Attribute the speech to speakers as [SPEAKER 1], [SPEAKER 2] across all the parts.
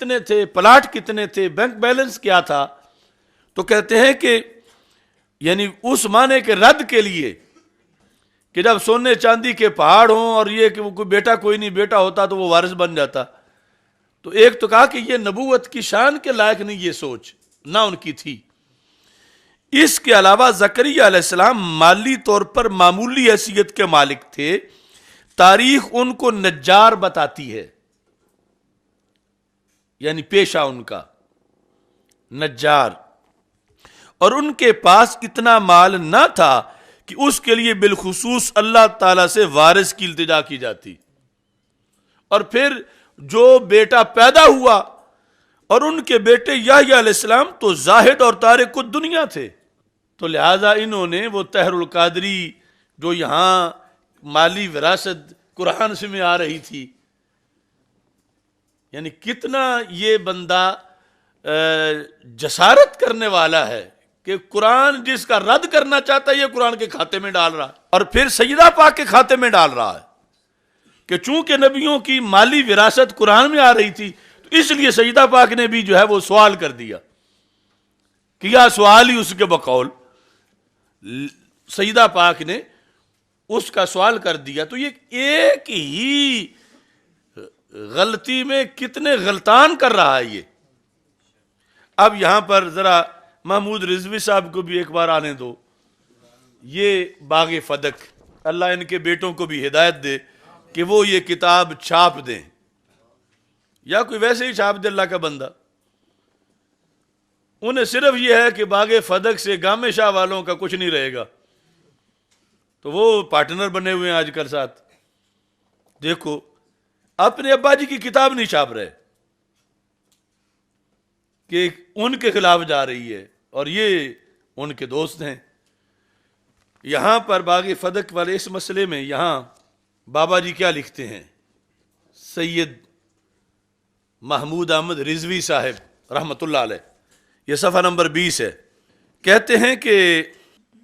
[SPEAKER 1] کتنے تھے, پلاٹ کتنے تھے, بینک بیلنس کیا تھا. تو کہتے ہیں کہ یعنی اس معنی کے رد کے لیے کہ جب سونے چاندی کے پہاڑ ہوں اور یہ کہ وہ کوئی بیٹا کوئی نہیں, بیٹا ہوتا تو وہ وارث بن جاتا. تو ایک تو کہا کہ یہ نبوت کی شان کے لائق نہیں, یہ سوچ نہ ان کی تھی. اس کے علاوہ زکریا علیہ السلام مالی طور پر معمولی حیثیت کے مالک تھے. تاریخ ان کو نجار بتاتی ہے, یعنی پیشہ ان کا نجار, اور ان کے پاس اتنا مال نہ تھا کہ اس کے لیے بالخصوص اللہ تعالی سے وارث کی التجا کی جاتی. اور پھر جو بیٹا پیدا ہوا اور ان کے بیٹے یحییٰ علیہ السلام تو زاہد اور تارک الدنیا تھے, تو لہذا انہوں نے وہ طاہر القادری جو یہاں مالی وراثت قرآن سے میں آ رہی تھی, یعنی کتنا یہ بندہ جسارت کرنے والا ہے کہ قرآن جس کا رد کرنا چاہتا ہے یہ قرآن کے کھاتے میں ڈال رہا ہے, اور پھر سیدہ پاک کے کھاتے میں ڈال رہا ہے کہ چونکہ نبیوں کی مالی وراثت قرآن میں آ رہی تھی تو اس لیے سیدہ پاک نے بھی جو ہے وہ سوال کر دیا, کیا سوال ہی اس کے بقول سیدہ پاک نے اس کا سوال کر دیا. تو یہ ایک ہی غلطی میں کتنے غلطان کر رہا ہے یہ. اب یہاں پر ذرا محمود رضوی صاحب کو بھی ایک بار آنے دو. یہ باغ فدق, اللہ ان کے بیٹوں کو بھی ہدایت دے کہ وہ یہ کتاب چھاپ دیں, یا کوئی ویسے ہی چھاپ دے اللہ کا بندہ. انہیں صرف یہ ہے کہ باغ فدق سے گامے شاہ والوں کا کچھ نہیں رہے گا, تو وہ پارٹنر بنے ہوئے ہیں آج کل ساتھ. دیکھو اپنے ابا جی کی کتاب نہیں چھاپ رہے کہ ان کے خلاف جا رہی ہے, اور یہ ان کے دوست ہیں. یہاں پر باغ فدق والے اس مسئلے میں یہاں بابا جی کیا لکھتے ہیں, سید محمود احمد رضوی صاحب رحمت اللہ علیہ, یہ صفحہ نمبر 20 ہے. کہتے ہیں کہ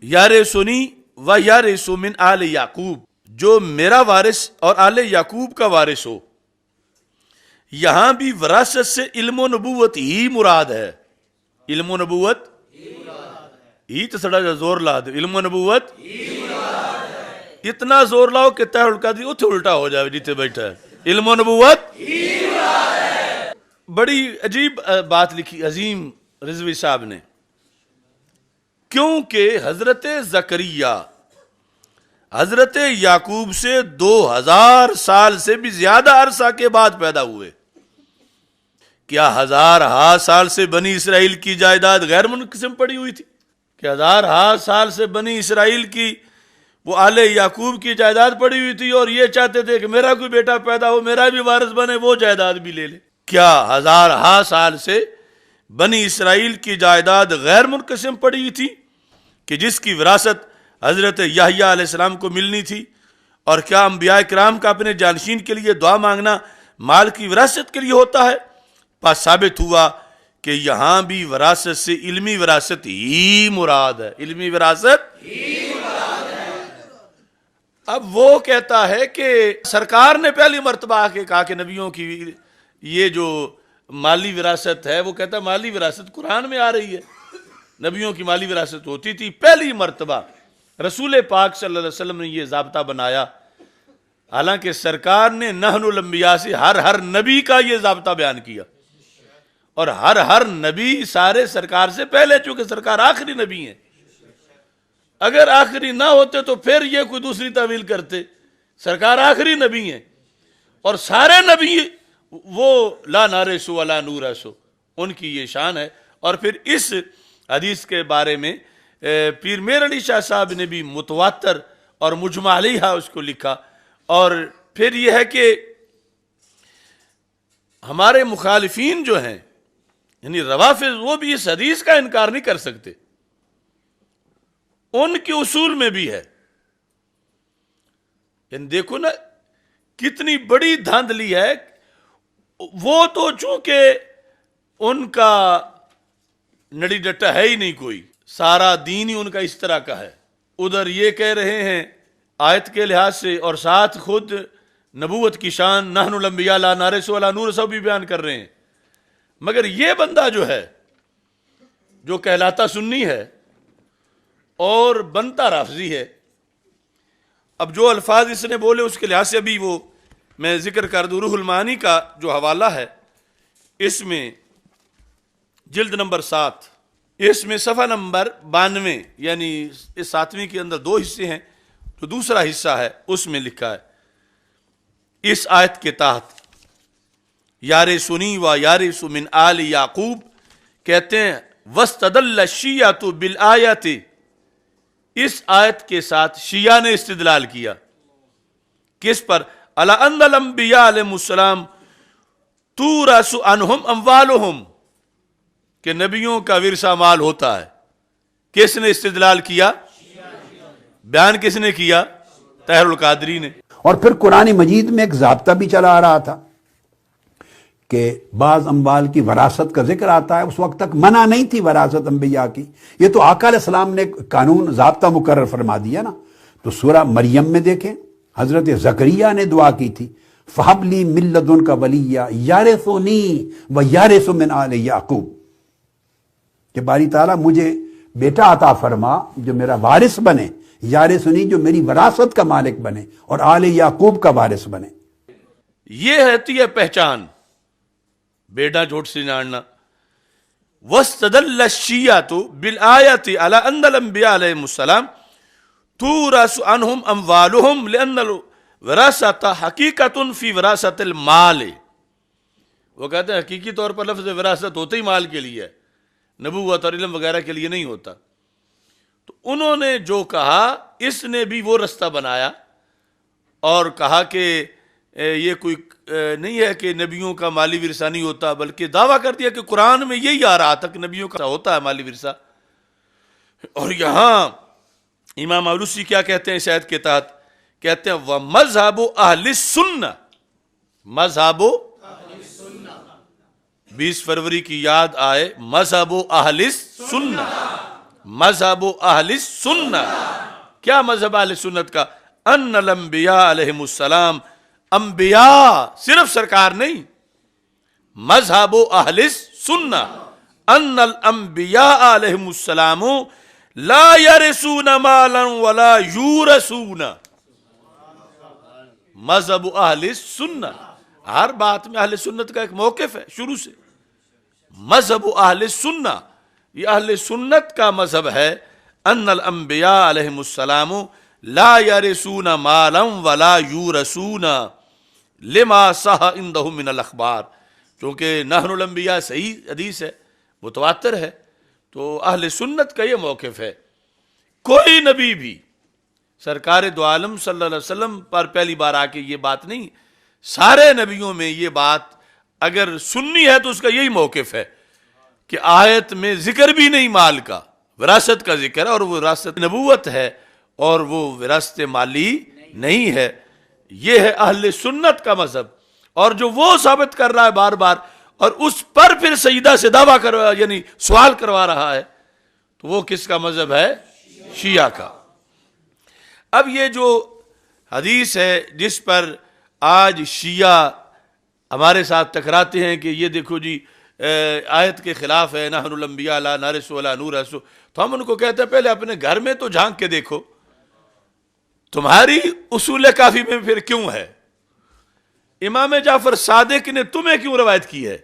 [SPEAKER 1] یار سنی و یار من آل یعقوب, جو میرا وارث اور آل یعقوب کا وارث ہو. یہاں بھی وراثت سے علم و نبوت ہی مراد ہے. علم و نبوت ہی تو سڑا زور لا دے, علم و نبوت اتنا زور لاؤ کہ طاہر القادری اتھے الٹا ہو جائے جیتے بیٹھا ہے. علم و نبوت بڑی عجیب بات لکھی عظیم رضوی صاحب نے, کیونکہ حضرت زکریا حضرت یعقوب سے 2000 سال سے بھی زیادہ عرصہ کے بعد پیدا ہوئے. کیا ہزارہا سال سے بنی اسرائیل کی جائیداد غیر منقسم پڑی ہوئی تھی؟ کہ ہزارہا سال سے بنی اسرائیل کی وہ آل یعقوب کی جائیداد پڑی ہوئی تھی, اور یہ چاہتے تھے کہ میرا کوئی بیٹا پیدا ہو, میرا بھی وارث بنے, وہ جائیداد بھی لے لے. کیا ہزارہا سال سے بنی اسرائیل کی جائیداد غیر منقسم پڑی ہوئی تھی کہ جس کی وراثت حضرت یحییٰ علیہ السلام کو ملنی تھی؟ اور کیا انبیاء کرام کا اپنے جانشین کے لیے دعا مانگنا مال کی وراثت کے لیے ہوتا ہے؟ پس ثابت ہوا کہ یہاں بھی وراثت سے علمی وراثت ہی مراد ہے. علمی وراثت ہی مراد ہے. اب وہ کہتا ہے کہ سرکار نے پہلی مرتبہ آ کے کہا کہ نبیوں کی یہ جو مالی وراثت ہے, وہ کہتا ہے مالی وراثت قرآن میں آ رہی ہے. نبیوں کی مالی وراثت ہوتی تھی. پہلی مرتبہ رسول پاک صلی اللہ علیہ وسلم نے یہ ضابطہ بنایا, حالانکہ سرکار نے نحن الانبیاء سے ہر نبی کا یہ ضابطہ بیان کیا, اور ہر نبی سارے سرکار سے پہلے, چونکہ سرکار آخری نبی ہیں. اگر آخری نہ ہوتے تو پھر یہ کوئی دوسری تعویل کرتے. سرکار آخری نبی ہیں, اور سارے نبی وہ لا نارسو ولا نورسو, ان کی یہ شان ہے. اور پھر اس حدیث کے بارے میں پیر میر علی شاہ صاحب نے بھی متواتر اور مجمع علیہ اس کو لکھا. اور پھر یہ ہے کہ ہمارے مخالفین جو ہیں یعنی روافض, وہ بھی اس حدیث کا انکار نہیں کر سکتے. ان کے اصول میں بھی ہے. یعنی دیکھو نا کتنی بڑی دھاندلی ہے. وہ تو چونکہ ان کا نڑی ڈٹا ہے ہی نہیں کوئی, سارا دین ہی ان کا اس طرح کا ہے. ادھر یہ کہہ رہے ہیں آیت کے لحاظ سے, اور ساتھ خود نبوت کی شان نحن الانبیاء لا نارث ولا نورث بھی بیان کر رہے ہیں. مگر یہ بندہ جو ہے جو کہلاتا سنی ہے اور بنتا رافضی ہے، اب جو الفاظ اس نے بولے اس کے لحاظ سے بھی وہ میں ذکر کر دوں۔ روح المعانی کا جو حوالہ ہے اس میں جلد نمبر 7، اس میں صفحہ نمبر 92، یعنی اس 7ویں کے اندر 2 حصے ہیں، جو دوسرا حصہ ہے اس میں لکھا ہے اس آیت کے تحت یارثنی و یارث من آل یعقوب، کہتے ہیں وَاسْتَدَلَّ الشِّیعَةُ بِالْآیَةِ، اس آیت کے ساتھ شیعہ نے استدلال کیا کس پر؟ عَلَىٰ أَنَّ الْأَنْبِيَاءَ عَلَيْهِمُ السَّلَامُ تُورَثُ عَنْهُمْ أَمْوَالُهُمْ، کہ نبیوں کا ورثہ مال ہوتا ہے۔ کس نے استدلال کیا؟ بیان کس نے کیا؟ طاہر القادری نے۔
[SPEAKER 2] اور پھر قرآن مجید میں ایک ضابطہ بھی چلا آ رہا تھا کہ بعض اموال کی وراثت کا ذکر آتا ہے، اس وقت تک منع نہیں تھی وراثت انبیاء کی، یہ تو آقا علیہ السلام نے قانون ضابطہ مقرر فرما دیا نا۔ تو سورہ مریم میں دیکھیں حضرت زکریا نے دعا کی تھی فَحَبْ لِي مِن لَّدُنْكَ وَلِيًّا يَرِثُنِي وَيَرِثُ مِنْ آلِ یعقوب، کہ باری تعالیٰ مجھے بیٹا عطا فرما جو میرا وارث بنے، یارثنی جو میری وراثت کا مالک بنے اور آل یعقوب کا وارث بنے۔
[SPEAKER 1] یہ رہتی ہے پہچان، بیٹا جھوٹ سے جاننا۔ وَاسْتَدَلَّ الشِّیعَةُ بِالْآیَةِ عَلَىٰ أَنَّ الْأَنْبِيَاءَ عَلَيْهِمُ السَّلَامُ تُورَثُ عَنْهُمْ أَمْوَالُهُمْ لِأَنَّ الْوِرَاثَةَ حَقِیقَةٌ فِی وِرَاثَةِ الْمَالِ، وہ کہتے ہیں حقیقی طور پر لفظ وراثت ہوتے ہی مال کے لیے ہے، نبوت اور علم وغیرہ کے لیے نہیں ہوتا۔ تو انہوں نے جو کہا اس نے بھی وہ رستہ بنایا اور کہا کہ یہ کوئی نہیں ہے کہ نبیوں کا مالی ورثہ نہیں ہوتا، بلکہ دعویٰ کر دیا کہ قرآن میں یہی آ رہا تھا کہ نبیوں کا ہوتا ہے مالی ورثہ۔ اور یہاں امام علوسی کیا کہتے ہیں اس آیت کے تحت؟ کہتے ہیں وَمَذْهَبُ أَهْلِ السُّنَّةِ، مذہب 20 فروری کی یاد آئے، مذہب اہل السنہ، مذہب اہل السنہ، کیا مذہب اہل سنت کا؟ ان الانبیاء علیہم السلام، انبیاء صرف سرکار نہیں، مذہب اہل السنہ ان الانبیاء علیہم السلام لا یرثون مالا ولا یورثون، مذہب اہل السنہ، ہر بات میں اہل سنت کا ایک موقف ہے شروع سے۔ مذہب اہل سنہ، یہ اہل سنت کا مذہب ہے، ان الانبیاء علیہم السلام لا یرثون مالا ولا یورثون لما صح عندهم من الاخبار، چونکہ نحن الانبیاء صحیح حدیث ہے، متواتر ہے، تو اہل سنت کا یہ موقف ہے۔ کوئی نبی بھی سرکار دو عالم صلی اللہ علیہ وسلم پر پہلی بار آ کے یہ بات نہیں، سارے نبیوں میں یہ بات اگر سنی ہے تو اس کا یہی موقف ہے کہ آیت میں ذکر بھی نہیں مال کا، وراثت کا ذکر ہے، اور وہ وراثت نبوت ہے اور وہ وراثت مالی نہیں ہے۔ یہ ہے اہل سنت کا مذہب، اور جو وہ ثابت کر رہا ہے بار بار اور اس پر پھر سجدہ سے دعویٰ کروا، یعنی سوال کروا رہا ہے، تو وہ کس کا مذہب ہے؟ شیعہ کا۔ اب یہ جو حدیث ہے جس پر آج شیعہ ہمارے ساتھ ٹکراتے ہیں کہ یہ دیکھو جی آیت کے خلاف ہے، نحن الانبیاء لا نرث ولا نورث، تو ہم ان کو کہتے ہیں پہلے اپنے گھر میں تو جھانک کے دیکھو تمہاری اصول کافی میں پھر کیوں ہے؟ امام جعفر صادق نے تمہیں کیوں روایت کی ہے؟